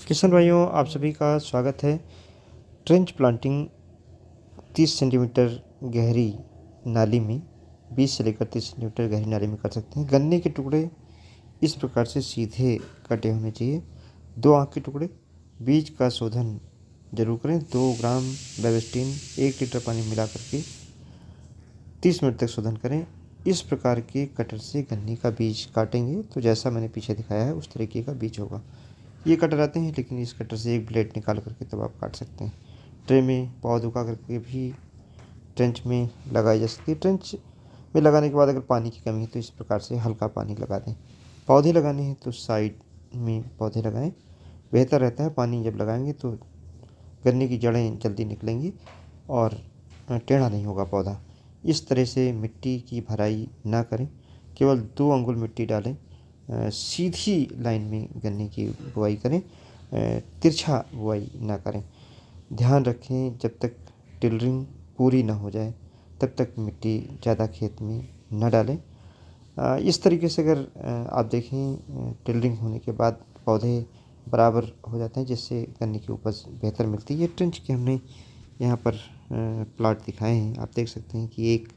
किसान भाइयों, आप सभी का स्वागत है। ट्रेंच प्लांटिंग 30 सेंटीमीटर गहरी नाली में 20 से लेकर 30 सेंटीमीटर गहरी नाली में कर सकते हैं। गन्ने के टुकड़े इस प्रकार से सीधे कटे होने चाहिए। 2 आँख के टुकड़े। बीज का शोधन जरूर करें। 2 ग्राम बेविस्टिन 1 लीटर पानी में मिला करके 30 मिनट तक शोधन करें। इस प्रकार के कटर से गन्ने का बीज काटेंगे तो जैसा मैंने पीछे दिखाया है उस तरीके का बीज होगा। ये कटर आते हैं, लेकिन इस कटर से एक ब्लेड निकाल करके तब आप काट सकते हैं। ट्रे में पौध उगा करके भी ट्रेंच में लगाई जा सकती है। ट्रेंच में लगाने के बाद अगर पानी की कमी है तो इस प्रकार से हल्का पानी लगा दें। पौधे लगाने हैं तो साइड में पौधे लगाएं, बेहतर रहता है। पानी जब लगाएंगे तो गन्ने की जड़ें जल्दी निकलेंगी और टेढ़ा नहीं होगा पौधा। इस तरह से मिट्टी की भराई ना करें, केवल 2 अंगुल मिट्टी डालें। सीधी लाइन में गन्ने की बुआई करें, तिरछा बुआई ना करें। ध्यान रखें, जब तक टिलरिंग पूरी ना हो जाए तब तक मिट्टी ज़्यादा खेत में न डालें। इस तरीके से अगर आप देखें टिलरिंग होने के बाद पौधे बराबर हो जाते हैं, जिससे गन्ने की उपज बेहतर मिलती है। ये ट्रेंच के हमने यहाँ पर प्लाट दिखाए हैं। आप देख सकते हैं कि एक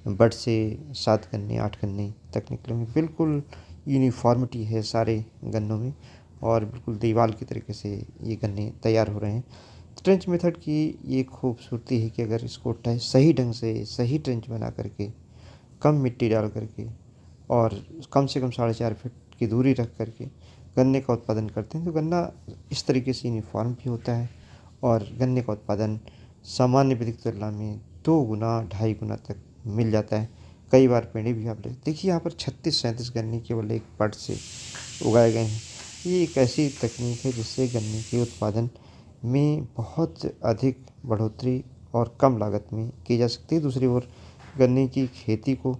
बड से 7 गन्ने 8 गन्ने तक निकले हुए। बिल्कुल यूनिफॉर्मिटी है सारे गन्नों में और बिल्कुल दीवार की तरीके से ये गन्ने तैयार हो रहे हैं। ट्रेंच मेथड की ये खूबसूरती है कि अगर इसको सही ढंग से सही ट्रेंच बना करके, कम मिट्टी डाल करके और कम से कम 4.5 फीट की दूरी रख करके गन्ने का उत्पादन करते हैं तो गन्ना इस तरीके से यूनिफॉर्म भी होता है और गन्ने का उत्पादन सामान्य विधि की तुलना में 2 गुना 2.5 गुना तक मिल जाता है। कई बार पेड़े भी आप देखिए, यहाँ पर 36-37 गन्ने केवल एक पट से उगाए गए हैं। ये एक ऐसी तकनीक है जिससे गन्ने के उत्पादन में बहुत अधिक बढ़ोतरी और कम लागत में की जा सकती है। दूसरी ओर गन्ने की खेती को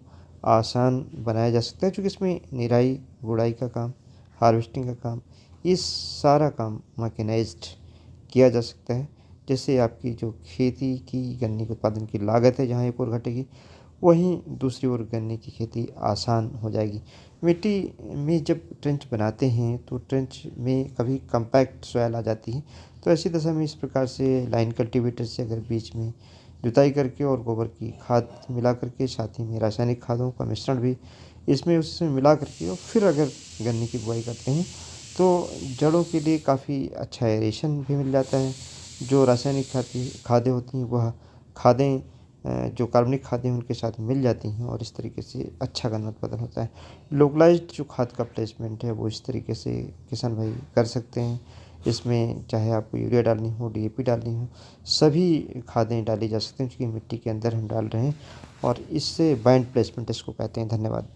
आसान बनाया जा सकता है, क्योंकि इसमें निराई गुड़ाई का काम, हार्वेस्टिंग का काम, ये सारा काम मैकेनाइज्ड किया जा सकता है। जिससे आपकी जो खेती की गन्ने के उत्पादन की लागत है जहाँ एक और घटेगी, वहीं दूसरी ओर गन्ने की खेती आसान हो जाएगी। मिट्टी में जब ट्रेंच बनाते हैं तो ट्रेंच में कभी कम्पैक्ट सॉइल आ जाती है, तो ऐसी दशा में इस प्रकार से लाइन कल्टीवेटर से अगर बीच में जुताई करके और गोबर की खाद मिला करके, साथ ही में रासायनिक खादों का मिश्रण भी इसमें उसमें मिला करके और फिर अगर गन्ने की बुआई करते हैं तो जड़ों के लिए काफ़ी अच्छा एरेशन भी मिल जाता है। जो रासायनिक खादें होती हैं वह खादें जो कार्बनिक खादें उनके साथ मिल जाती हैं और इस तरीके से अच्छा गन्ना उत्पादन होता है। लोकलाइज्ड जो खाद का प्लेसमेंट है वो इस तरीके से किसान भाई कर सकते हैं। इसमें चाहे आपको यूरिया डालनी हो, डीएपी डालनी हो, सभी खादें डाली जा सकती हैं, क्योंकि मिट्टी के अंदर हम डाल रहे हैं और इससे बैंड प्लेसमेंट इसको कहते हैं। धन्यवाद।